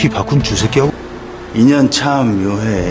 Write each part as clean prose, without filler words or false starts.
키 바꾼 주새끼하고 인연 참 묘해.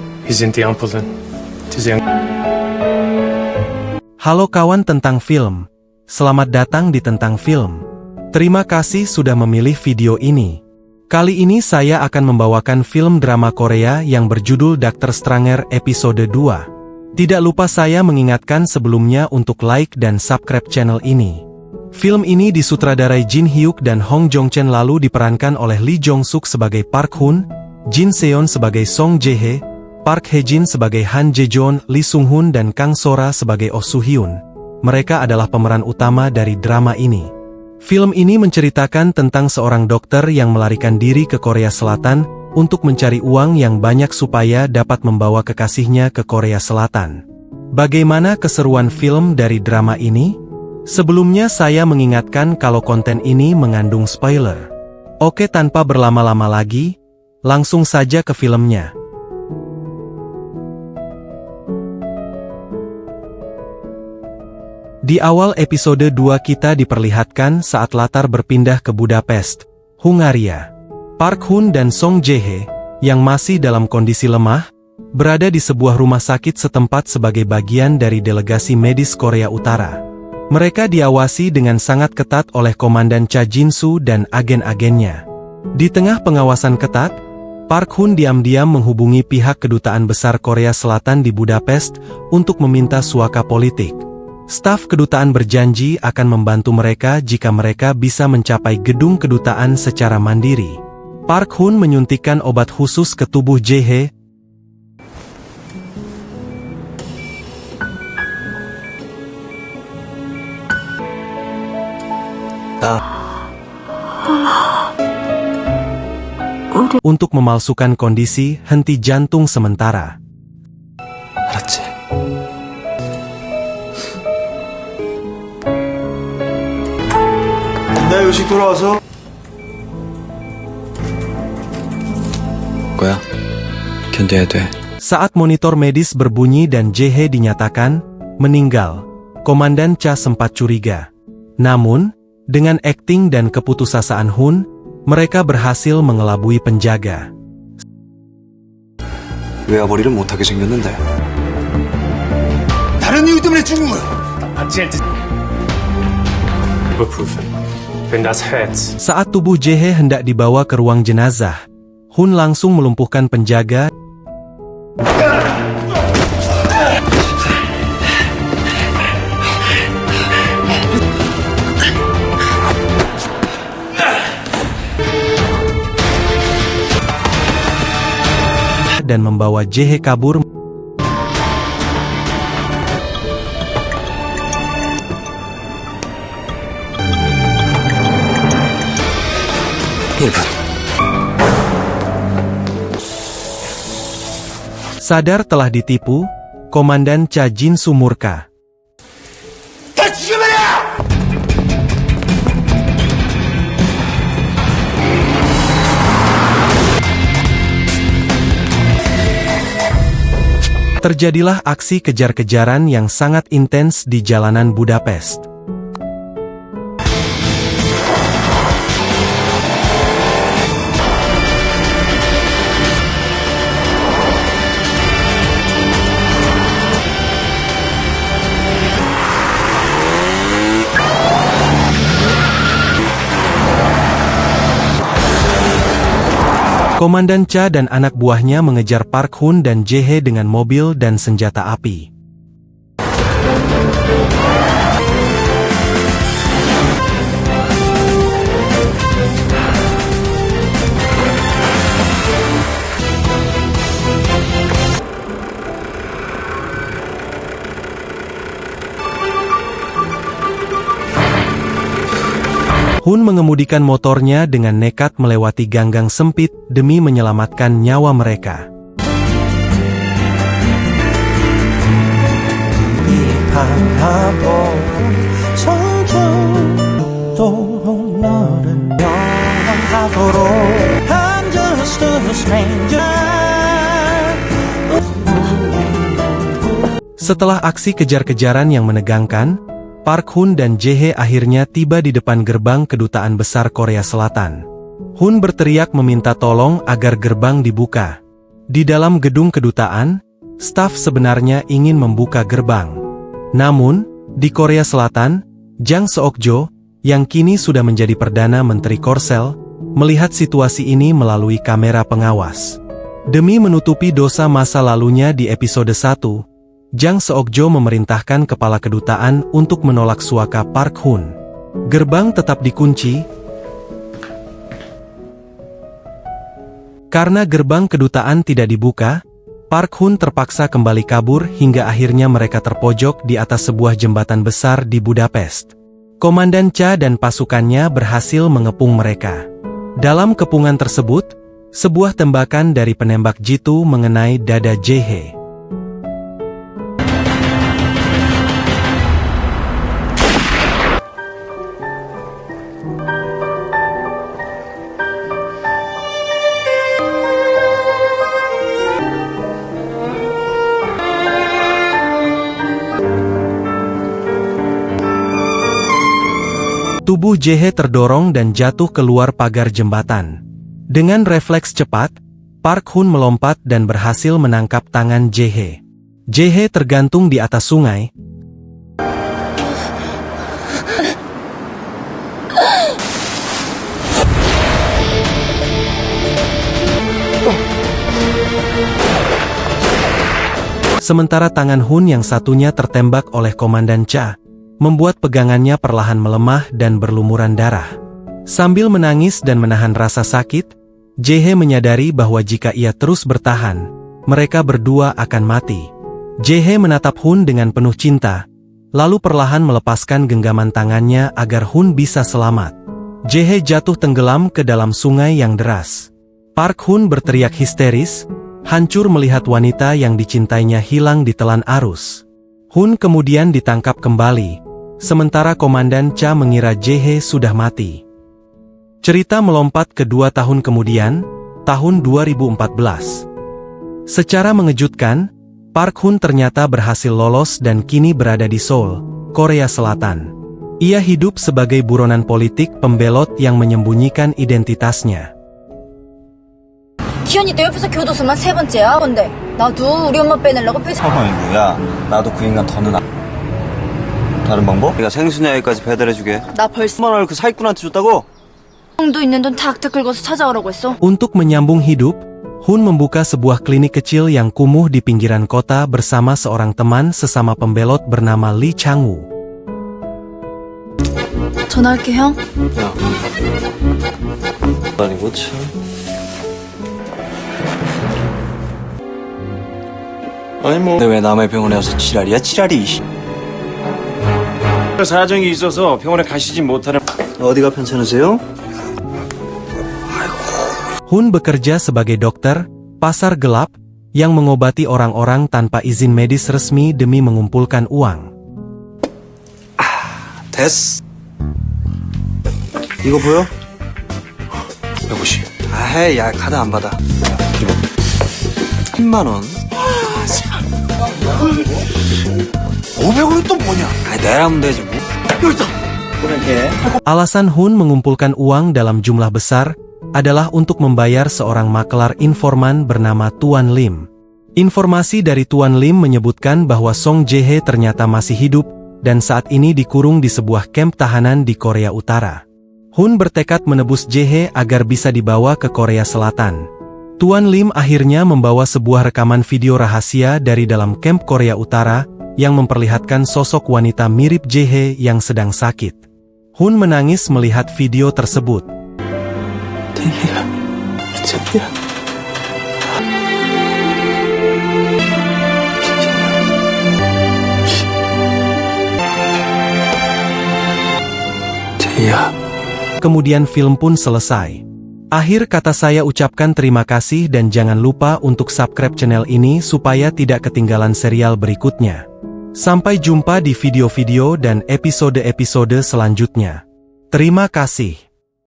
Halo kawan tentang film. Selamat datang di Tentang Film. Terima kasih sudah memilih video ini. Kali ini saya akan membawakan film drama Korea yang berjudul Dr. Stranger episode 2. Tidak lupa saya mengingatkan sebelumnya untuk like dan subscribe channel ini. Film ini disutradarai Jin Hyuk dan Hong Jong-chen, lalu diperankan oleh Lee Jong-suk sebagai Park Hun, Jin Seon sebagai Song Jae-hye, Park Hae-jin sebagai Han Jae-joon, Lee Sung-hun dan Kang Sora sebagai Oh Soo-hyun. Mereka adalah pemeran utama dari drama ini. Film ini menceritakan tentang seorang dokter yang melarikan diri ke Korea Selatan untuk mencari uang yang banyak supaya dapat membawa kekasihnya ke Korea Selatan. Bagaimana keseruan film dari drama ini? Sebelumnya saya mengingatkan kalau konten ini mengandung spoiler. Oke, tanpa berlama-lama lagi, langsung saja ke filmnya. Di awal episode 2 kita diperlihatkan saat latar berpindah ke Budapest, Hungaria. Park Hun dan Song Jae-hye, yang masih dalam kondisi lemah, berada di sebuah rumah sakit setempat sebagai bagian dari delegasi medis Korea Utara. Mereka diawasi dengan sangat ketat oleh Komandan Cha Jin-soo dan agen-agennya. Di tengah pengawasan ketat, Park Hun diam-diam menghubungi pihak kedutaan besar Korea Selatan di Budapest untuk meminta suaka politik. Staf kedutaan berjanji akan membantu mereka jika mereka bisa mencapai gedung kedutaan secara mandiri. Park Hun menyuntikkan obat khusus ke tubuh Jae-hye. Untuk memalsukan kondisi henti jantung sementara. 알았지? 나 요식 돌아와서 거야. 견뎌야 돼. Saat monitor medis berbunyi dan Jae-hye dinyatakan meninggal, Komandan Cha sempat curiga. Namun, dengan akting dan keputusasaan Hun, mereka berhasil mengelabui penjaga. 외화벌이를 못하게 생겼는데. 다른 이유 때문에 죽은 거야. Saat tubuh Jae-hye hendak dibawa ke ruang jenazah, Hun langsung melumpuhkan penjaga dan membawa Jae-hye kabur. Sadar telah ditipu, Komandan Cha Jin-soo murka. Terjadilah aksi kejar-kejaran yang sangat intens di jalanan Budapest. Komandan Cha dan anak buahnya mengejar Park Hun dan Jae-hye dengan mobil dan senjata api. Hun mengemudikan motornya dengan nekat melewati ganggang sempit demi menyelamatkan nyawa mereka. Setelah aksi kejar-kejaran yang menegangkan, Park Hun dan Jae-hye akhirnya tiba di depan gerbang kedutaan besar Korea Selatan. Hun berteriak meminta tolong agar gerbang dibuka. Di dalam gedung kedutaan, staf sebenarnya ingin membuka gerbang. Namun, di Korea Selatan, Jang Seokjo, yang kini sudah menjadi Perdana Menteri Korsel, melihat situasi ini melalui kamera pengawas. Demi menutupi dosa masa lalunya di episode 1, Jang Seokjo memerintahkan kepala kedutaan untuk menolak suaka Park Hun. Gerbang tetap dikunci. Karena gerbang kedutaan tidak dibuka, Park Hun terpaksa kembali kabur hingga akhirnya mereka terpojok di atas sebuah jembatan besar di Budapest. Komandan Cha dan pasukannya berhasil mengepung mereka. Dalam kepungan tersebut, sebuah tembakan dari penembak jitu mengenai dada Jae-hye. Tubuh Jae-hye terdorong dan jatuh keluar pagar jembatan. Dengan refleks cepat, Park Hun melompat dan berhasil menangkap tangan Jae-hye. Jae-hye tergantung di atas sungai. Sementara tangan Hun yang satunya tertembak oleh Komandan Cha, membuat pegangannya perlahan melemah dan berlumuran darah. Sambil menangis dan menahan rasa sakit, Jae-hye menyadari bahwa jika ia terus bertahan, mereka berdua akan mati. Jae-hye menatap Hun dengan penuh cinta, lalu perlahan melepaskan genggaman tangannya agar Hun bisa selamat. Jae-hye jatuh tenggelam ke dalam sungai yang deras. Park Hun berteriak histeris, hancur melihat wanita yang dicintainya hilang ditelan arus. Hun kemudian ditangkap kembali, sementara Komandan Cha mengira Jae-hye sudah mati. Cerita melompat ke 2 tahun kemudian, tahun 2014. Secara mengejutkan, Park Hun ternyata berhasil lolos dan kini berada di Seoul, Korea Selatan. Ia hidup sebagai buronan politik pembelot yang menyembunyikan identitasnya. 기현이 내 옆에서 교도소만 3번째야. 근데 나도 우리 엄마 빼내려고 상황이 뭐야? 나도 그 인간 더는 다른 방법? 내가 생수냐기까지 배달해주게. 나 벌써 10만 원을 그 사기꾼한테 줬다고? 도 있는 돈 다 긁어서 찾아오라고 했어. Untuk menyambung hidup, Hun membuka sebuah klinik kecil yang kumuh di pinggiran kota bersama seorang teman sesama pembelot bernama Lee Chang-woo. 전화할게 형. 야. 아니고 참. 아니 뭐. 근데 왜 남의 병원에 와서 지랄이야? 지랄이. 사정이 있어서 병원에 가시지 못하는. 어디가 편찮으세요? Hun bekerja sebagai dokter pasar gelap yang mengobati orang-orang tanpa izin medis resmi demi mengumpulkan uang. 됐어. 이거 보여? 150. 아헤, 야, 카드 안 받아. 10만 원. 500원이 또 뭐냐? 아, 내라면 되지 뭐. 여기 있다. Alasan Hun mengumpulkan uang dalam jumlah besar adalah untuk membayar seorang makelar informan bernama Tuan Lim. Informasi dari Tuan Lim menyebutkan bahwa Song Jae-hye ternyata masih hidup dan saat ini dikurung di sebuah kamp tahanan di Korea Utara. Hun bertekad menebus Jae-hye agar bisa dibawa ke Korea Selatan. Tuan Lim akhirnya membawa sebuah rekaman video rahasia dari dalam kamp Korea Utara yang memperlihatkan sosok wanita mirip Jae-hye yang sedang sakit. Hun menangis melihat video tersebut. 대희야, 미쳤냐? 제이야. Kemudian film pun selesai. Akhir kata saya ucapkan terima kasih dan jangan lupa untuk subscribe channel ini supaya tidak ketinggalan serial berikutnya. Sampai jumpa di video-video dan episode-episode selanjutnya. Terima kasih.